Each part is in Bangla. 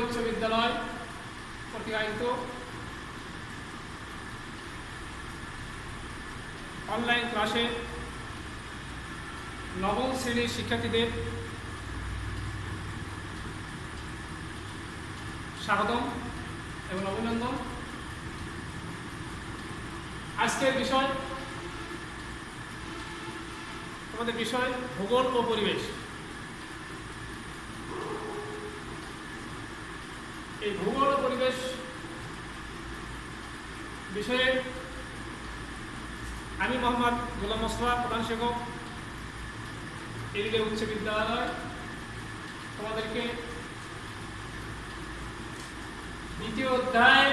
উচ্চ বিদ্যালয় কর্তৃক আয়োজিত অনলাইন ক্লাসে নবম শ্রেণীর শিক্ষার্থীদের স্বাগতম এবং অভিনন্দন। আজকের বিষয় আমাদের বিষয় ভূগোল ও পরিবেশ। এই ভূগোল ও পরিবেশ বিষয়ে আমি মোহাম্মদ গোলাম মোস্তফা, প্রধান শিক্ষক, এরিডে উচ্চ বিদ্যালয়, তোমাদেরকে দ্বিতীয় অধ্যায়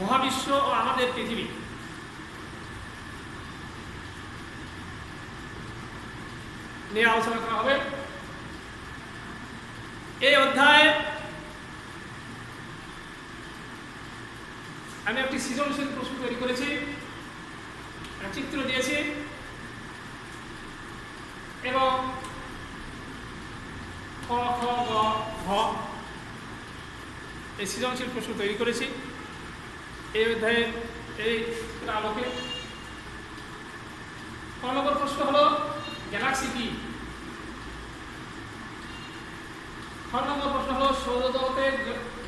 মহাবিশ্ব ও আমাদের পৃথিবী নিয়ে আলোচনা করা হবে। এই অধ্যায়ে আমি একটি সৃজনশীল প্রশ্ন তৈরি করেছি, চিত্র দিয়েছি এবং খ খ গ ঘ এই সৃজনশীল প্রশ্ন তৈরি করেছি। এই অধ্যায়ের এই আলোকে ক নম্বর প্রশ্ন হলো গ্যালাক্সি কি। খ নম্বর প্রশ্ন হলো সৌরজগতের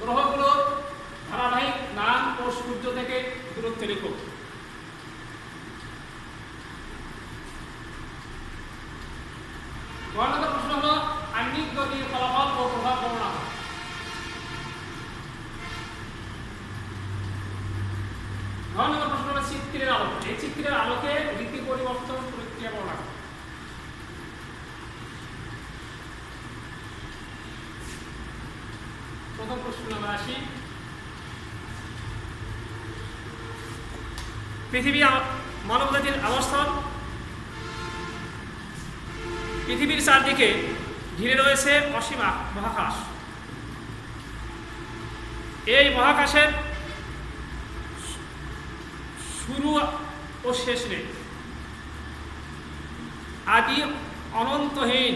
গ্রহগুলোর ধারাবাহিক নাম ও সূর্য থেকে দূরত্ব লেখো। গ নম্বর প্রশ্ন হলো আণবিক গতির ফলাফল ও প্রভাব বর্ণনা। ঘ নম্বর প্রশ্ন হলো চিত্রের আলোকে, এই চিত্রের আলোকে ঋতু পরিবর্তন প্রক্রিয়া বর্ণনা। প্রথম প্রশ্ন আমরা আসি। পৃথিবী মানবজাতির অবস্থান। পৃথিবীর চারদিকে ঘিরে রয়েছে অসীম মহাকাশ। এই মহাকাশের শুরু ও শেষ নেই, আদি অনন্তহীন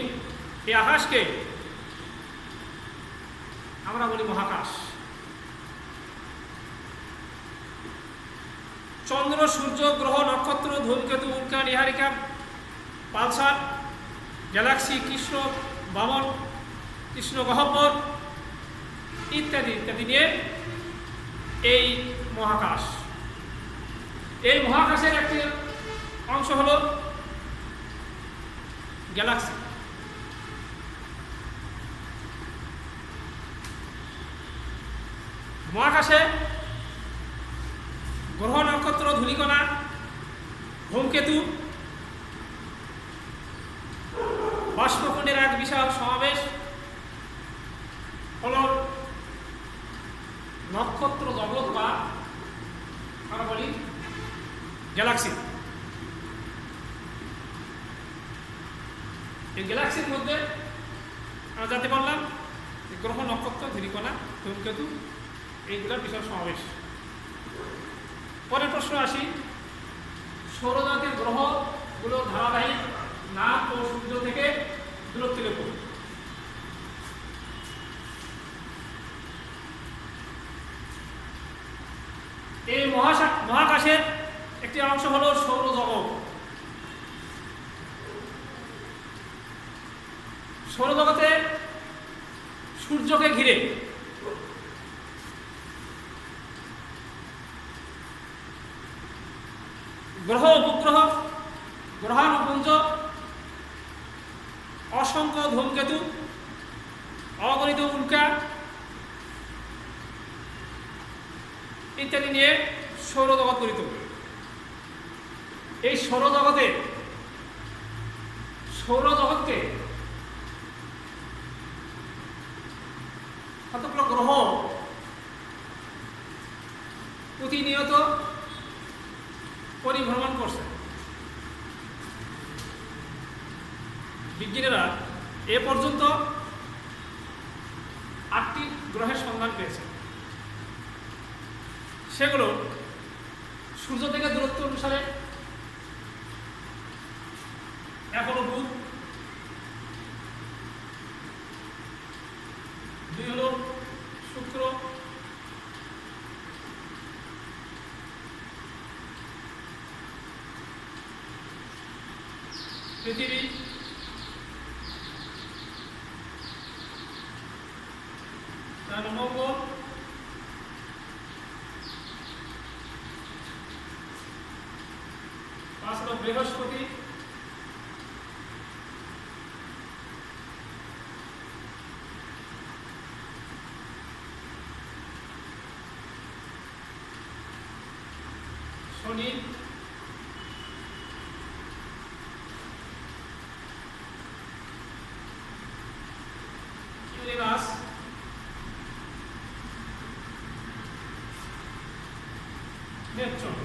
এই আকাশকে আমরা বলি মহাকাশ। চন্দ্র, সূর্য, গ্রহ, নক্ষত্র, ধূমকেতু, উল্কা, নীহারিকা, পালসার, গ্যালাক্সি, কৃষ্ণ বামন, কৃষ্ণ গহ্বর ইত্যাদি ইত্যাদি নিয়ে এই মহাকাশ। এই মহাকাশের একটি অংশ হল গ্যালাক্সি। মহাকাশে গ্রহ, নক্ষত্র, ধূলিকণা, ধূমকেতু, বাষ্পপুঞ্জের এক বিশাল সমাবেশ হল নক্ষত্র জগৎ বা আমরা বলি গ্যালাক্সি। এই গ্যালাক্সির মধ্যে আমরা জানতে পারলাম গ্রহ, নক্ষত্র, ধূলিকণা, ধূমকেতু এইগুলোর বিশাল সমাবেশ। পরের প্রশ্ন আসি, সৌরজগতের গ্রহগুলো ধারাবাহিক নাম ও সূর্য থেকে দূরত্ব লেখো। এই মহাকাশের একটি অংশ হল সৌরজগৎ। সৌরজগতে সূর্যকে ঘিরে গ্রহ, উপগ্রহ, গ্রহাণুপুঞ্জ, অসংখ্য ধূমকেতু, অগণিত উল্কা ইত্যাদি নিয়ে সৌরজগৎ গঠিত। এই সৌরজগৎকে কতগুলো গ্রহ প্রতিনিয়ত পরিভ্রমণ করছে। বিজ্ঞানীরা এ পর্যন্ত 8টি গ্রহের সন্ধান পেয়েছে। সেগুলো সূর্য থেকে দূরত্ব অনুসারে এক হলো বুধ, পৃথিবী, মঙ্গল, পাঁচ হলো বৃহস্পতি, শনি, ইউরেনাস, নেপচুন।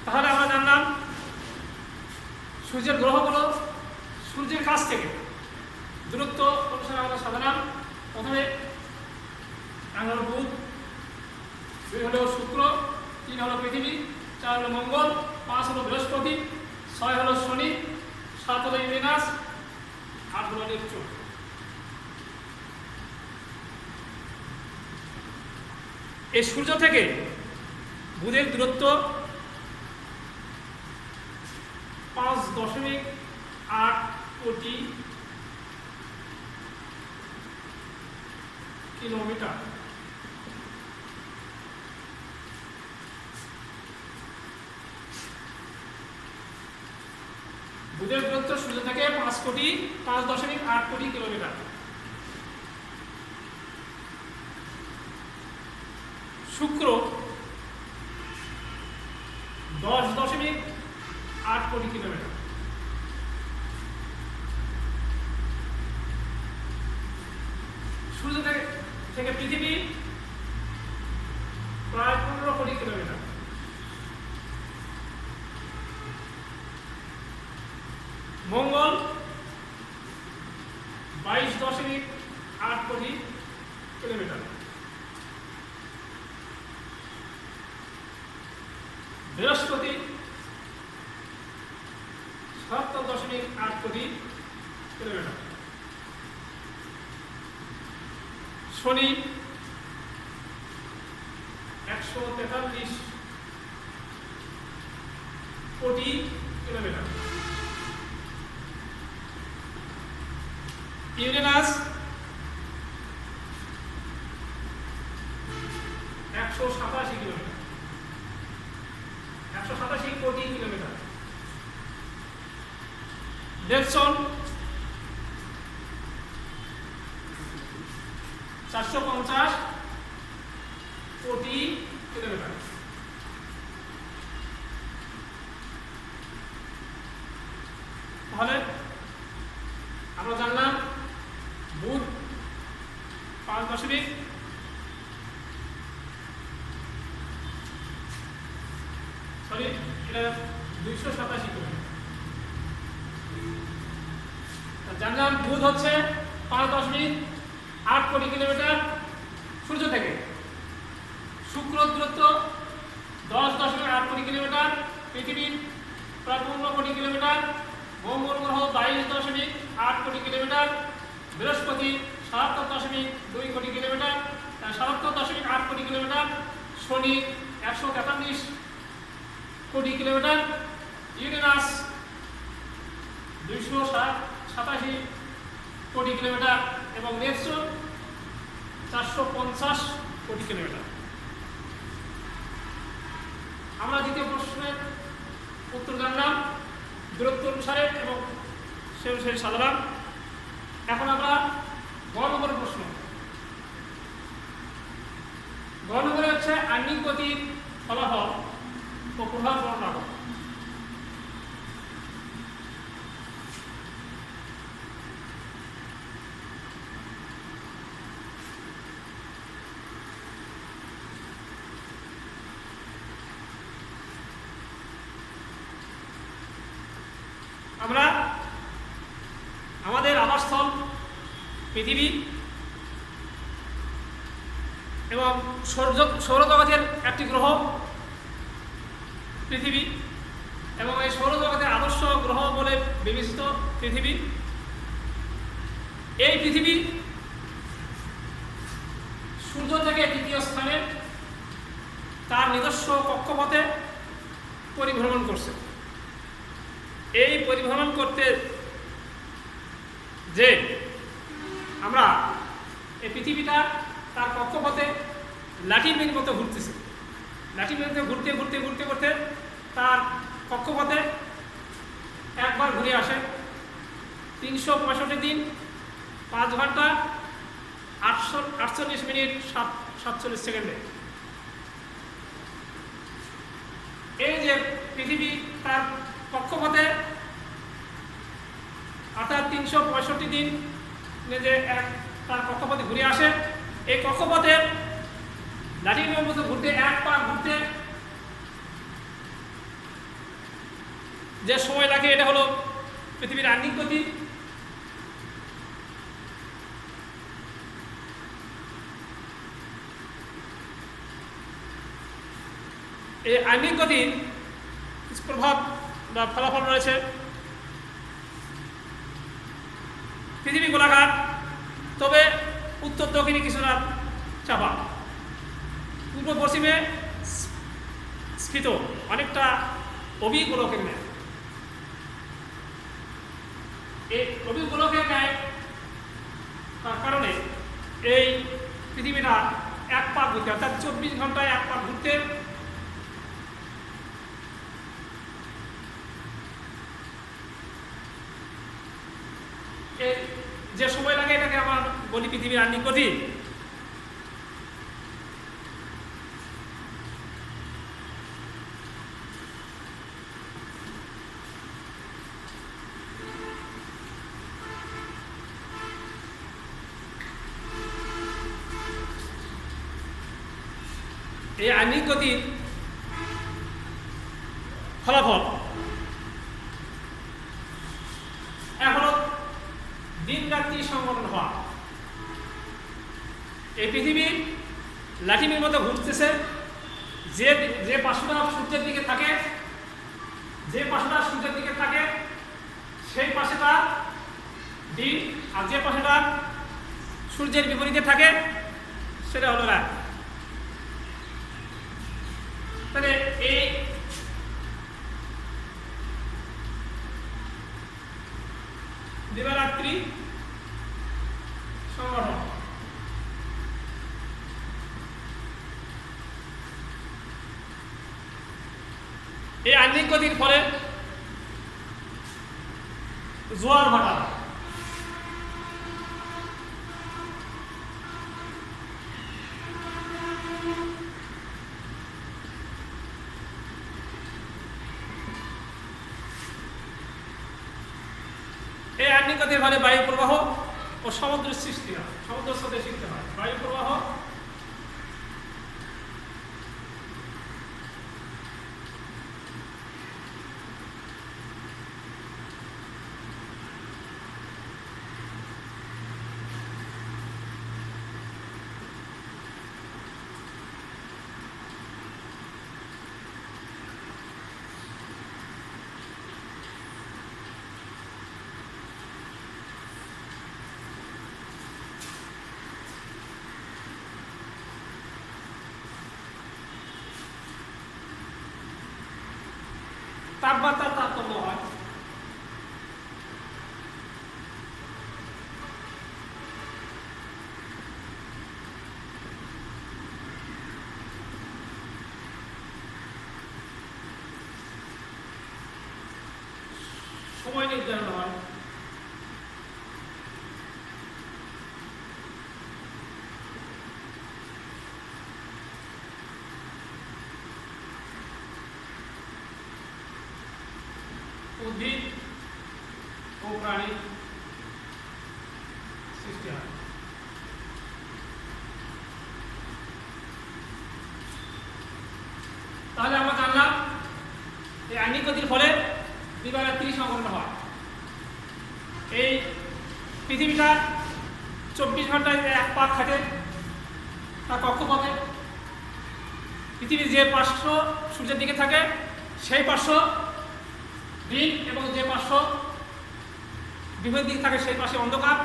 তাহলে আমরা জানলাম সূর্যের গ্রহগুলো সূর্যের কাছ থেকে দূরত্ব অনুসারে আমরা সাজালাম। প্রথমে এক হলো বুধ, দুই হলো শুক্র, তিন হলো পৃথিবী, চার হলো মঙ্গল, পাঁচ হলো বৃহস্পতি, ছয় হলো শনি, সাত হলো ইউরেনাস, আট হলো নেপচুন। এই সূর্য থেকে বুধের দূরত্ব 5.8 কোটি কিলোমিটার। বুধের দূরত্ব সূর্য থেকে 5.8 কোটি কিলোমিটার। শুক্র 10.8 কোটি কিলোমিটার। সূর্য থেকে পৃথিবী প্রায় 15 কোটি কিলোমিটার। মঙ্গল 22.8 কোটি কিলোমিটার। বৃহস্পতি 77.8 কোটি কিলোমিটার। শনি 143 কোটি কিলোমিটার। ইউরেনাস 187 কিলোমিটার, 187 কোটি কিলোমিটার। নেপচুন 450 কোটি কিলোমিটার। তাহলে আমরা জানলাম বুধ 5 এটা 287 কিলোমিটার। জানলাম বুধ হচ্ছে 5.8 কোটি কিলোমিটার সূর্য থেকে। শুক্র দূরত্ব 10.8 কোটি কিলোমিটার, পৃথিবীর প্রায় 15 কোটি কিলোমিটার, মঙ্গল গ্রহ 22.8 কোটি কিলোমিটার, বৃহস্পতি 77.2 কোটি কিলোমিটার, 77.8 কোটি কিলোমিটার, শনি 143 কোটি কিলোমিটার, ইউরেনাস 287 কোটি কিলোমিটার এবং নেপচুন 450 কোটি কিলোমিটার। আমরা দ্বিতীয় প্রশ্নের উত্তর জানলাম দূরত্ব অনুসারে এবং সে অনুসারে সাজালাম। এখন আমরা গ নম্বরের প্রশ্ন। গ নম্বরে হচ্ছে আহ্নিক গতির ফলাফল ও প্রভাব বর্ণনা করো। আমরা আমাদের আবাসস্থল পৃথিবী এবং সৌরজগতের একটি গ্রহ পৃথিবী এবং এই সৌরজগতের আদর্শ গ্রহ বলে বিবেচিত পৃথিবী। এই পৃথিবী থেকে তৃতীয় স্থানে তার নিজস্ব কক্ষপথে পরিভ্রমণ করছে। এই পরিভ্রমণ করতে যে আমরা এই পৃথিবীটা তার কক্ষপথে লাঠিমের মতো ঘুরতেছে, লাঠিমের মতো ঘুরতে ঘুরতে ঘুরতে ঘুরতে তার কক্ষপথে একবার ঘুরে আসে 365 দিন 5 ঘন্টা 48 মিনিট 47 সেকেন্ডে। এই যে পৃথিবী তার কক্ষপথে অর্থাৎ 365 দিন যে তার কক্ষপথে ঘুরে আসে, এই কক্ষপথে লাঠিমের মতো ঘুরতে এক পা ঘুরতে যে সময় লাগে এটা হলো পৃথিবীর আহ্নিক গতি। এই আহ্নিক গতির কিছু প্রভাব বা ফলাফল রয়েছে। পৃথিবী গোলাকার, তবে উত্তর দক্ষিণে কিছুটা চাপা, পূর্ব পশ্চিমে স্ফীত, অনেকটা অভিগোলকের ন্যায়। এই অভিগোলকের ন্যায় তার কারণে এই পৃথিবীটা এক পা ঘুরতে, অর্থাৎ 24 ঘন্টায় এক পা ঘুরতে যে সময় লাগে এটাকে আমরা বলি পৃথিবীর আহ্নিক গতি। এই আহ্নিক গতির ফলাফল এখনো দিন রাত্রি সংগঠন হওয়া। এই পৃথিবী লাঠিমের মতো ঘুরতেছে, যে পাশটা সূর্যের দিকে থাকে, যে পাশটা সূর্যের দিকে থাকে সেই পাশেটা দিন, আর যে পাশেটা সূর্যের বিপরীতে থাকে সেটা হলো রাত। তাহলে এই দিবারাত্রি সংগঠন, এই আহ্নিক গতির ফলে জোয়ার ভাটা, এই আহ্নিক গতির ফলে বায়ু প্রবাহ ও সমুদ্রের সৃষ্টি হয়, সমুদ্র স্রোতের সৃষ্টি হয়। বায়ু প্রবাহ তাপমাত্রার তারতম্য হয়। সময় নির্ধারণ হয়। উদ্ভিদ ও প্রাণী সৃষ্টি হয়। তাহলে আমরা জানলাম এই আহ্নিক গতির ফলে দিবারাত্রি সংঘটন হয়। এই পৃথিবীটা 24 ঘন্টায় এক পাক থাকে তার কক্ষপথে। পৃথিবীর যে পার্শ্ব সূর্যের দিকে থাকে সেই পার্শ্ব দিন, এবং যে পার্শ্ব বিপরীত দিকে থাকে সেই পাশে অন্ধকার,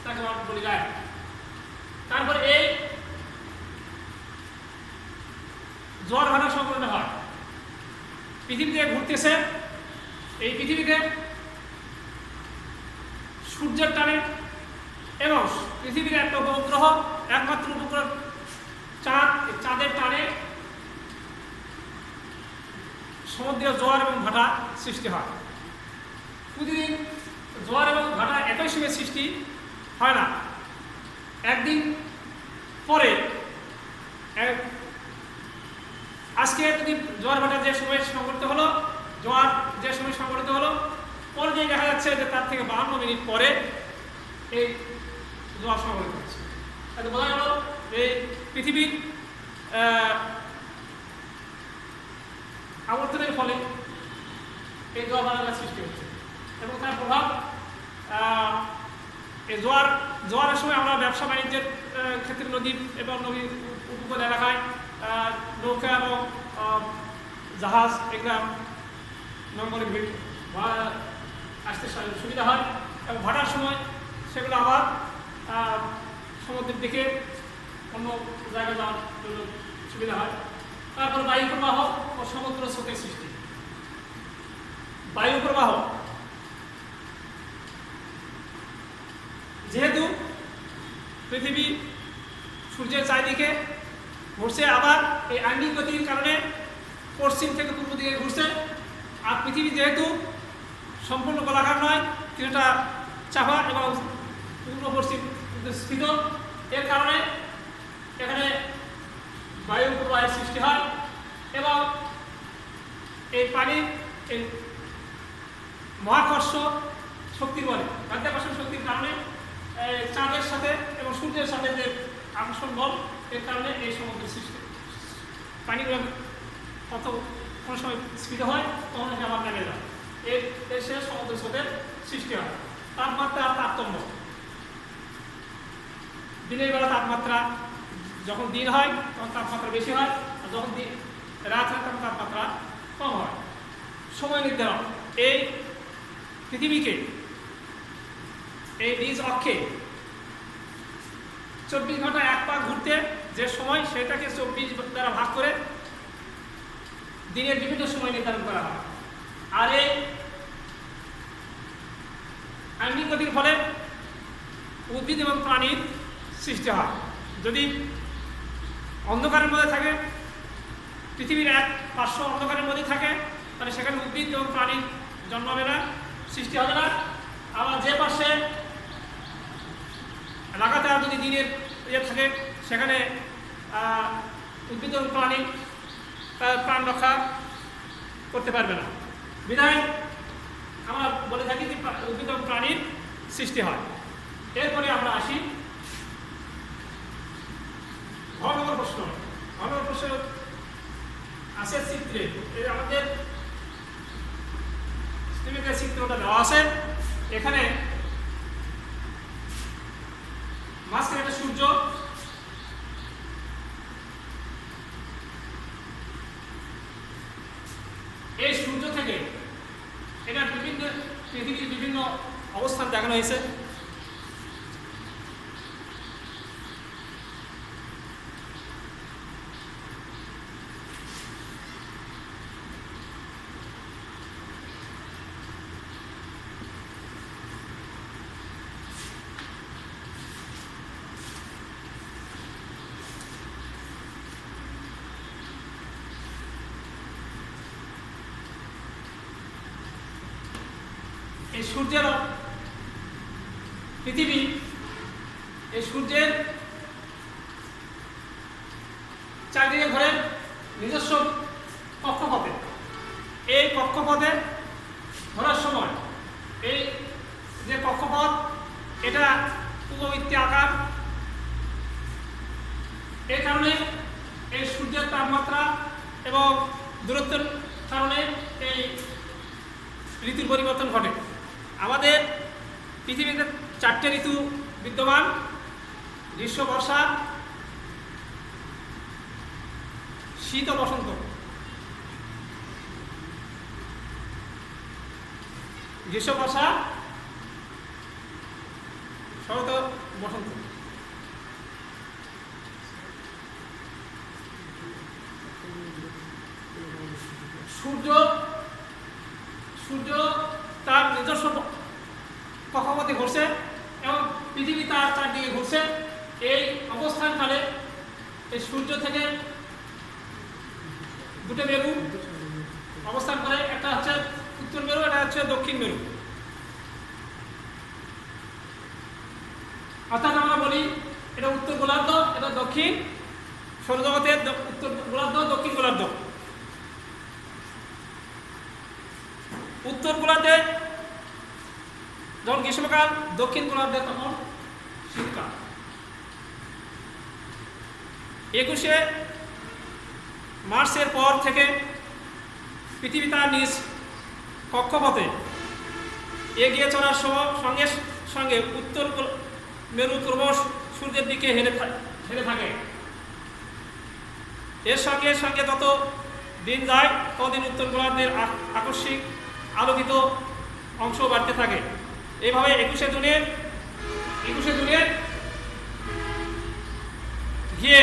তাকে বলি রাত। তারপরে এই জোয়ার ভাটা সংঘটন হয়। পৃথিবীতে ঘুরতেছে, এই পৃথিবীতে সূর্যের টানে এবং পৃথিবীর একটা উপগ্রহ, একমাত্র উপগ্রহ চাঁদ, চাঁদের টানে সমুদ্রের জোয়ার এবং ভাটা সৃষ্টি হয়। প্রতিদিন জোয়ার এবং ভাটা একই সময় সৃষ্টি হয় না, একদিন পরে। আজকে যদি জোয়ার ভাটা যে সময় সংঘটিত হলো, জোয়ার যে সময় সংঘটিত হলো, পরে যে দেখা যাচ্ছে যে তার থেকে 52 মিনিট পরে এই জোয়ার সংঘটিত হচ্ছে। তাহলে বোঝা গেল এই পৃথিবীর আবর্তনের ফলে এই জোয়ার ভাটার সৃষ্টি হচ্ছে এবং তার প্রভাব এই জোয়ারের সময় আমরা ব্যবসা বাণিজ্যের ক্ষেত্রে নদী এবং নদীর উপকূল এলাকায় নৌকা এবং জাহাজ এগুলা নম্বরে আসতে সুবিধা হয় এবং ভাটার সময় সেগুলো আবার সমুদ্রের দিকে অন্য জায়গায় যাওয়ার জন্য সুবিধা হয়। তারপর বায়ু প্রবাহ ও সমুদ্র স্রোতের সৃষ্টি। বায়ু প্রবাহ, যেহেতু পৃথিবী সূর্যের চারিদিকে ঘুরছে, আবার এই আঙ্গিক গতির কারণে পশ্চিম থেকে পূর্ব দিকে ঘুরছে, আর পৃথিবী যেহেতু সম্পূর্ণ গোলাকার নয়, কিছুটা চাপা এবং পূর্ব পশ্চিম স্থিত, এর কারণে এখানে বায়ু প্রবাহের সৃষ্টি হয় এবং এই পানির এই মহাকর্ষ শক্তির বলে, মাধ্যাকর্ষণ শক্তির কারণে চাঁদের সাথে এবং সূর্যের সাথে যে আকর্ষণ বল, এর কারণে এই সমুদ্রের সৃষ্টি। পানিগুলো কত কোনো সময় স্ফীত হয়, তখন এসে আবার নেমে যায়, এর এসে সমুদ্র স্রোতের সৃষ্টি হয়। তাপমাত্রা আর তারতম্য, দিনের বেলা তাপমাত্রা যখন দিন হয় তখন তাপমাত্রা বেশি হয়, আর যখন রাত হয় তখন তাপমাত্রা কম হয়। সময় নির্ধারণ, এই পৃথিবীকে এই নিজ অক্ষে 24 ঘন্টা এক পাক ঘুরতে যে সময়, সেটাকে 24 দ্বারা ভাগ করে দিনের বিভিন্ন সময় নির্ধারণ করা হয়। আর এই আঙ্গিক গতির ফলে উদ্ভিদ এবং প্রাণীর সৃষ্টি হয়। যদি অন্ধকারের মধ্যে থাকে, পৃথিবীর এক পার্শ্ব অন্ধকারের মধ্যে থাকে, তাহলে সেখানে উদ্ভিদ এবং প্রাণীর জন্মাবে না, সৃষ্টি হবে না। আবার যে পাশে লাগাতার যদি দিনের ইয়ে থাকে, সেখানে উদ্ভিদ এবং প্রাণী প্রাণ রক্ষা করতে পারবে না। বিধায় আমরা বলে থাকি যে উদ্ভিদ এবং প্রাণীর সৃষ্টি হয়। এরপরে আমরা আসি ঘ নম্বর প্রশ্ন। ঘ নম্বর প্রশ্ন আছে চিত্রে, এই আমাদের চিত্রটা দেওয়া আছে। এখানে মাঝখানে একটা সূর্য, এই সূর্য থেকে এটা বিভিন্ন পৃথিবীর বিভিন্ন অবস্থান দেখানো হয়েছে। এই সূর্যের পৃথিবী, এই সূর্যের চারিদিকে ঘোরে নিজস্ব কক্ষপথে। এই কক্ষপথে ঘোরার সময় এই যে কক্ষপথ, এটা উপবৃত্তি আকার। এই কারণে এই সূর্যের তাপমাত্রা এবং দূরত্বের কারণে এই ঋতুর পরিবর্তন ঘটে। আমাদের পৃথিবীতে 4টে ঋতু বিদ্যমান: গ্রীষ্ম, বর্ষা, শীত ও বসন্ত। গ্রীষ্ম, বর্ষা, শরৎ, বসন্ত। সূর্য তার নিজস্ব কক্ষপথে ঘুরছে এবং পৃথিবী তার চারদিকে ঘুরছে। এই অবস্থানকালে এই সূর্য থেকে দুটো মেরু অবস্থান করে, একটা হচ্ছে উত্তর মেরু, এটা হচ্ছে দক্ষিণ মেরু। অর্থাৎ আমরা বলি এটা উত্তর গোলার্ধ, এটা দক্ষিণ সৌরজগতের উত্তর গোলার্ধ, দক্ষিণ গোলার্ধ। উত্তর গোলার্ধে যখন গ্রীষ্মকাল, দক্ষিণ গোলার্ধে তখন শীতকাল। 21শে মার্চের পর থেকে পৃথিবী তার নিজ কক্ষপথে এগিয়ে চলার সঙ্গে সঙ্গে উত্তর মেরু ক্রমশ সূর্যের দিকে হেরে থাকে। এর সঙ্গে সঙ্গে যত দিন যায় ততদিন উত্তর গোলার্ধের আকস্মিক আলোকিত অংশ বাড়তে থাকে। এইভাবে 21শে জুনের গিয়ে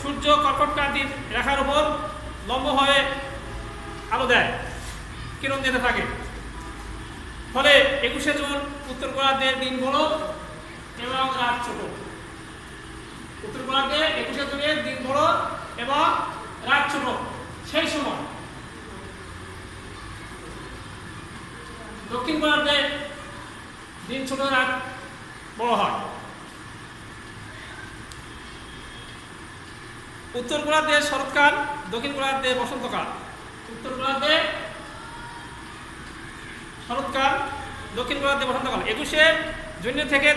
সূর্য কর্কটক্রান্তির রেখার উপর লম্বভাবে আলো দেয়, কিরণ যেতে থাকে। ফলে 21শে জুন উত্তর গোলার্ধের দিন বড় এবং রাত ছোট। উত্তর গোলার্ধে 21শে জুনের দিন বড় এবং রাত ছোট। সেই সময় দক্ষিণ গোলার্ধে দিন ছোট, রাত বড় হয়। উত্তর গোলার্ধে শরৎকাল, দক্ষিণ গোলার্ধে বসন্তকাল। উত্তর গোলার্ধে শরৎকাল, দক্ষিণ গোলার্ধে বসন্তকাল। 21শে জুন থেকে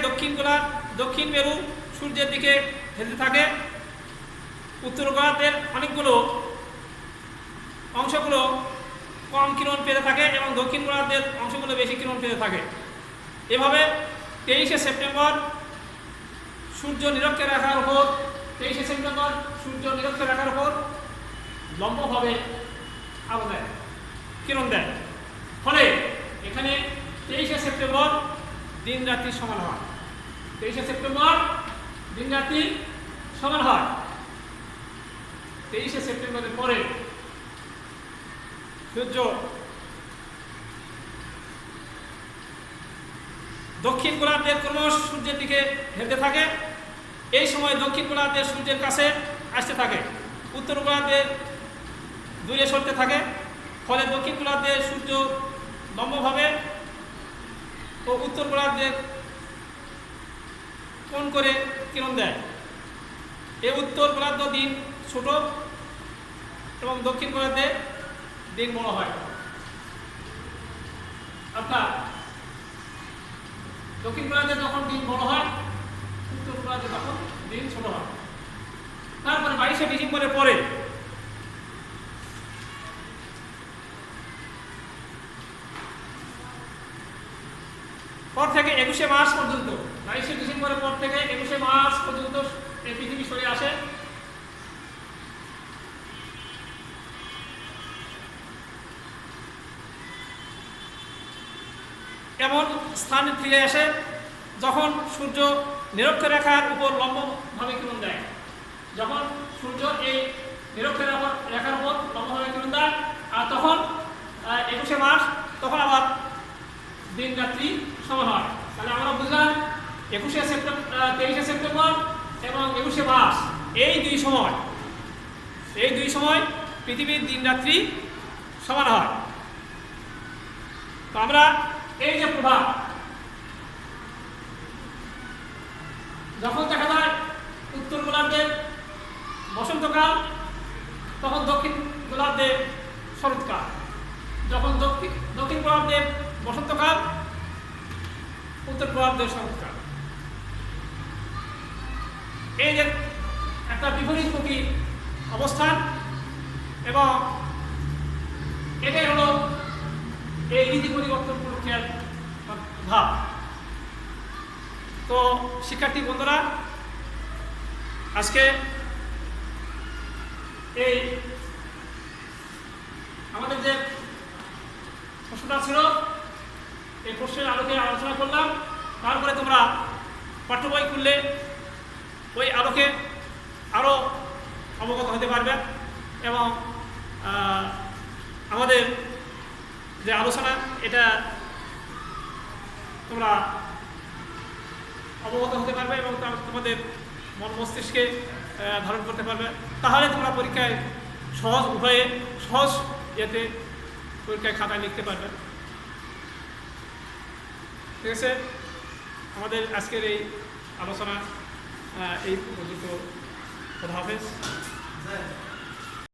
দক্ষিণ মেরু সূর্যের দিকে হেলতে থাকে। উত্তর গোলার্ধের অনেকগুলো অংশগুলো কম কিরণ পেতে থাকে এবং দক্ষিণ গোলার্ধের অংশগুলো বেশি কিরণ পেতে থাকে। এভাবে 23শে সেপ্টেম্বর সূর্য নিরক্ষের রেখার উপর লম্বভাবে আলো দেয়, কিরণ দেয়। ফলে এখানে 23শে সেপ্টেম্বর দিন রাত্রি সমান হয়। 23শে সেপ্টেম্বর দিন রাত্রি সমান হয়। 23শে সেপ্টেম্বরের পরে সূর্য দক্ষিণ গোলার্ধের ক্রমশ সূর্যের দিকে হেলতে থাকে। এই সময় দক্ষিণ গোলার্ধের সূর্যের কাছে আসতে থাকে, উত্তর গোলার্ধের দূরে সরতে থাকে। ফলে দক্ষিণ গোলার্ধের সূর্য লম্বভাবে ও উত্তর গোলার্ধের কোণ করে কিরণ দেয়। এই উত্তর গোলার্ধ দিন ছোট এবং দক্ষিণ গোলার্ধে দিন বড় হয়। অর্থাৎ দক্ষিণ গোলার্ধে যখন দিন বড় হয়, উত্তর গোলার্ধে তখন দিন ছোট হয়। তারপরে 22শে ডিসেম্বরের পরে থেকে 21শে মার্চ পর্যন্ত, 22শে ডিসেম্বরের পর থেকে 21শে মার্চ পর্যন্ত এই পৃথিবী সরে আসে। এমন স্থানে ফিরে আসে যখন সূর্য নিরক্ষরেখার রেখার উপর লম্বভাবে কিরণ দেয়। যখন সূর্য এই নিরক্ষরেখার রেখার উপর লম্বভাবে কিরণ দেয়, আর তখন 21শে মার্চ তখন আবার দিন রাত্রি সমান হয়। তাহলে আমরা বুঝলাম 23শে সেপ্টেম্বর এবং 21শে মার্চ এই দুই সময় পৃথিবীর দিন রাত্রি সমান হয়। তো আমরা এই যে প্রভাব, যখন দেখা যায় উত্তর গোলার্ধে বসন্তকাল, তখন দক্ষিণ গোলার্ধে শরৎকাল। যখন দক্ষিণ গোলার্ধে বসন্তকাল, উত্তর গোলার্ধে শরৎকাল। এই যে একটা বিপরীতমুখী অবস্থান, এবং এটাই হলো এই ঋতু পরিবর্তন প্রক্রিয়ার ভাব। তো শিক্ষার্থী বন্ধুরা, আজকে এই আমাদের যে প্রশ্নটা ছিল, এই প্রশ্নের আলোকে আলোচনা করলাম। তারপরে তোমরা পাঠ্য বই খুললে ওই আলোকে আরও অবগত হতে পারবে এবং আমাদের যে আলোচনা এটা তোমরা অবগত হতে পারবে এবং তোমাদের মন মস্তিষ্কে ধারণ করতে পারবে, তাহলে তোমরা পরীক্ষায় সহজ ইয়েতে পরীক্ষায় খাতায় লিখতে পারবে। ঠিক আছে, আমাদের আজকের এই আলোচনা এই পর্যন্ত। খোদা হাফেজ।